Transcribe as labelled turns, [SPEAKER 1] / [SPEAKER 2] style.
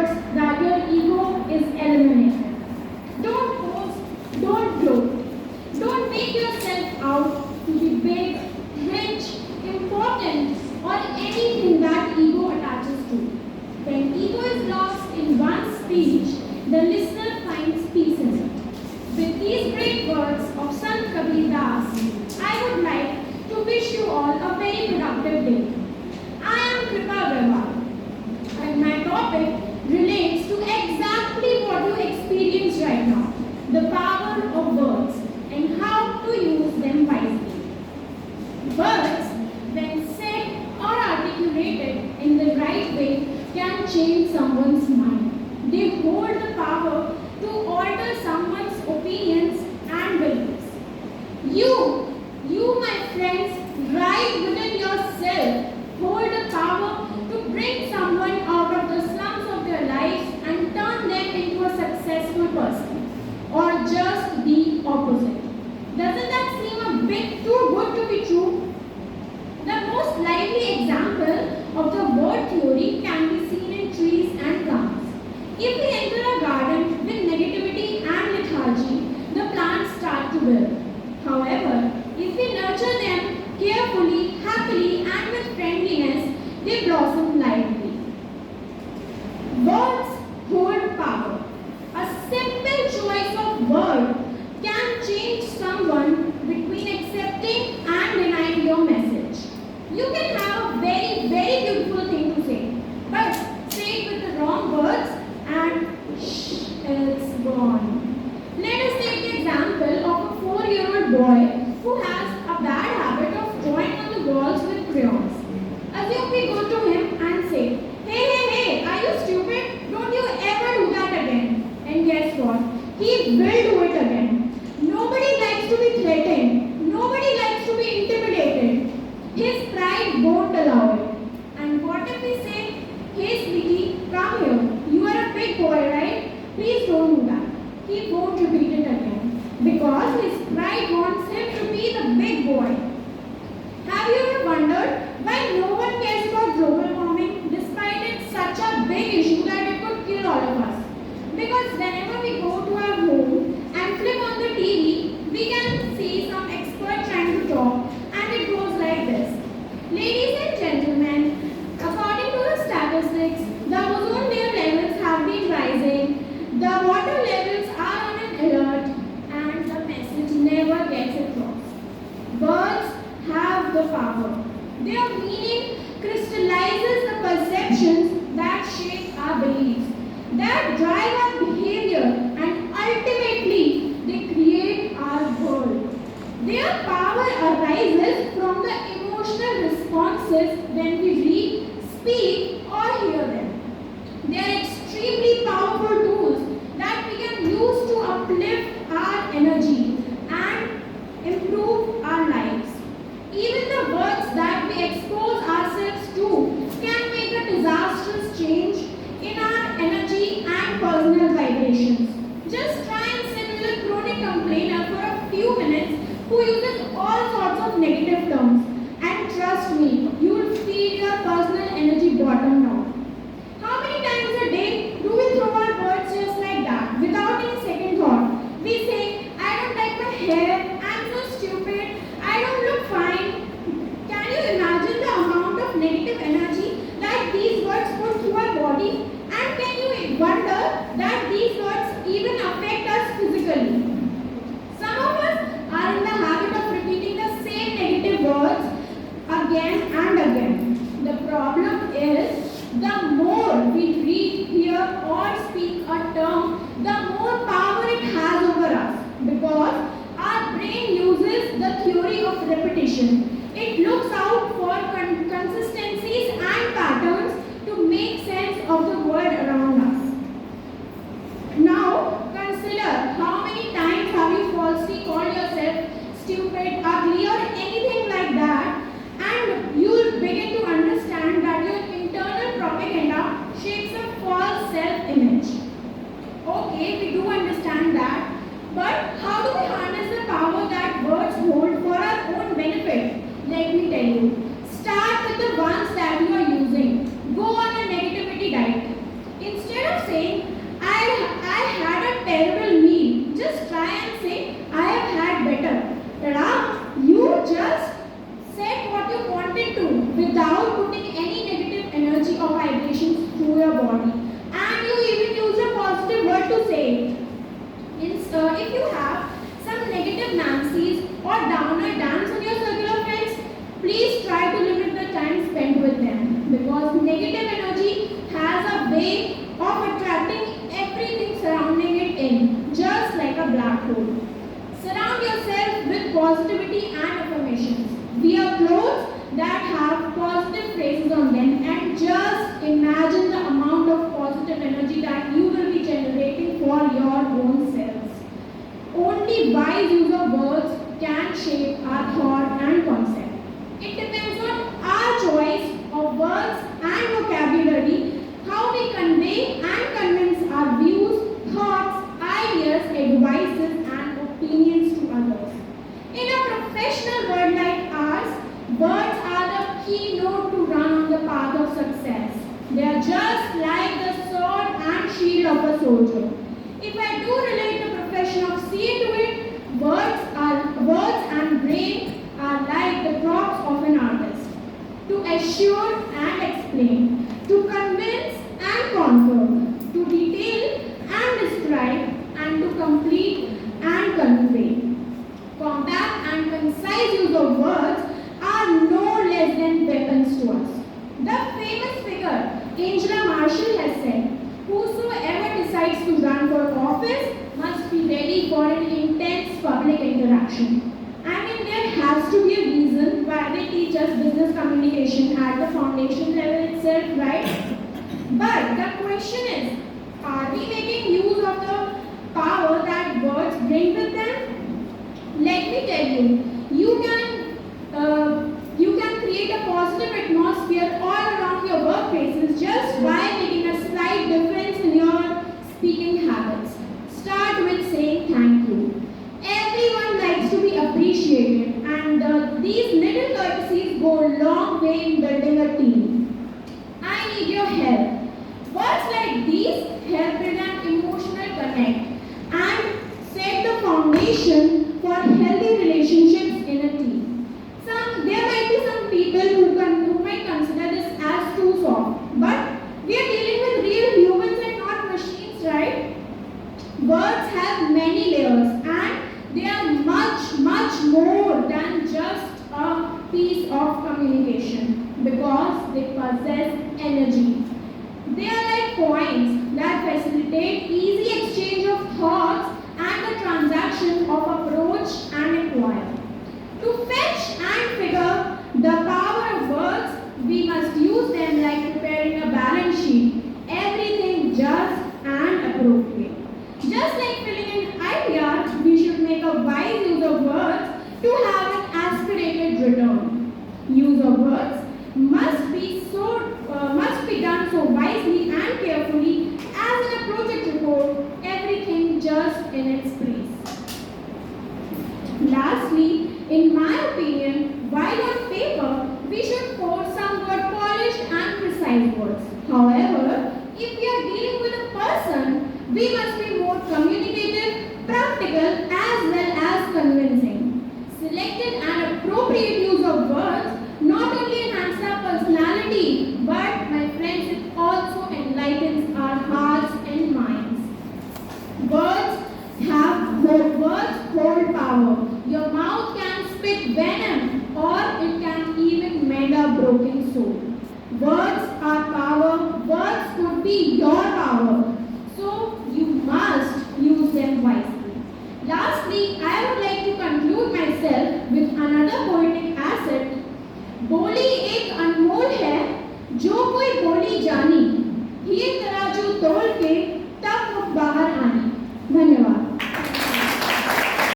[SPEAKER 1] words that your ego is eliminated. Don't boast, don't gloat. Don't make yourself out to be big, rich, important, or anything that ego attaches to. When ego is lost in one speech, the listener finds peace in it. With these great words of Sant Kabir Das, I would like to wish you all a very productive day. I am Kripa Agarwal, and my topic relates to exactly what you experience right now, the power of words and how to use them wisely. Words, when said or articulated in the right way, can change someone's mind. They hold the power to alter someone's opinions and beliefs. You, my friends, right within yourself, hold the power to bring someone out of the slums of their lives and turn them into a successful person, or just the opposite. Doesn't that seem a bit too good to be true? The most lively example of the word theory can be seen in trees and plants. If we enter a garden with negativity and lethargy, the plants start to wilt. However, if we nurture them carefully, happily, and with friendliness, they blossom lively. Words hold power. A simple choice of word can change someone between accepting and denying your message. You can have a very, very beautiful thing to say, but say it with the wrong words and shh, it's gone. Let us take the example of a 4-year-old boy who has a bad habit of drawing on the walls with crayons. Assume we go to him and say, hey, are you stupid? Don't you ever do that again. And guess what? He will do it again. Nobody likes to be threatened. Nobody likes to be intimidated. His pride won't allow it. And what if we say, hey sweetie, come here. You are a big boy, right? Please don't do that. He won't repeat it again. Because his pride wants him to be the big boy. Have you ever wondered why no one cares about global warming despite it's such a big issue that it could kill all of us? Because whenever we go to our home and flip on the TV, we can see some expert trying to talk, and it goes like this. Ladies and gentlemen, according to the statistics, the ozone layer levels have been rising, the water levels are on an alert, and the message never gets across. Words have the power. Their meaning crystallizes the perceptions that shape our beliefs, that drive our behavior, and ultimately they create our world. Their power arises from the emotional responses when we read, speak, or hear them. They are extremely powerful tools that we can use to uplift our energy and improve our lives. Even the words that we expose ourselves to can make a disastrous change in our energy and personal vibrations. Just try and sit with a chronic complainer for a few minutes who uses all sorts of negative terms, and trust me, you will feel your personal energy bottom out. How many times a day do we throw our words just like that, without any second thought? We say, I don't like my hair, I'm so stupid, I don't look fine. Can you imagine the amount of negative energy that these words put through our body? And can you wonder that these words even affect us physically? Some of us are in the habit of repeating the same negative words again and again. The problem is, the more we read, hear, or speak a term, the more power it has over us. Because our brain uses the theory of repetition. It looks out for consistencies and patterns to make sense of the world around us. Now, consider how many times have you falsely called yourself stupid, ugly, or anything like that, and you'll begin to understand that your internal propaganda shapes a false self-image. Okay, we do understand that, but how do we harness the power that words hold for our own benefit? Let me tell you. Start with the ones that you are using. Go on a negativity diet. Instead of body, and you even use a positive word to say it. If you have some negative Nancy's or downer Dans in your circle of friends, please try to limit the time spent with them, because negative energy has a way of attracting everything surrounding it in, just like a black hole. Surround yourself with positivity and affirmations. Wear clothes that have positive phrases on them, and just imagine the amount of positive energy that you will be generating for your own selves. Only wise use of words can shape our thought and concept. It depends on our choice of words and vocabulary, how we convey and convince our views, thoughts, ideas, advices, and opinions to others. In a professional world like ours, words are the keynote to run on the path of success. They are just like the sword and shield of a soldier. If I do relate the profession of CA to it, words and brain are like the props of an artist. To assure and explain, to convince and confirm, to detail and describe, and to complete and convey. Compact and concise use of words are no less than weapons to us. The famous figure Angela Marshall has said, "Whosoever decides to run for office must be ready for an intense public interaction." I mean, there has to be a reason why they teach us business communication at the foundation level itself, right? But the question is, are we making use of the power that words bring with them? Let me tell you, you can create a positive atmosphere all around your workplaces just by making a slight difference in your speaking habits. Start with saying thank you. Everyone likes to be appreciated, and these little courtesies go a long way in building a team. I need your help. Words like these help build an emotional connect and set the foundation for healthy relationships in a team. There might be some people who might consider this as too soft, but we are dealing with real humans and not machines, right? Words have many layers, and they are much more than just a piece of communication, because they possess energy. They are like coins that facilitate easy exchange of thoughts and the transaction of approach and acquire. To fetch and figure the power of words, we must use them like preparing a balance sheet, everything just and appropriate. Just like filling in ITR, we should make a wise use of words to have an aspirated return. Use of words must be done so wisely and carefully as in a project report, everything just in its place. Lastly, in my opinion, while on paper, we should force some word polished and precise words. However, if we are dealing with a person, we must be more communicative, practical, as well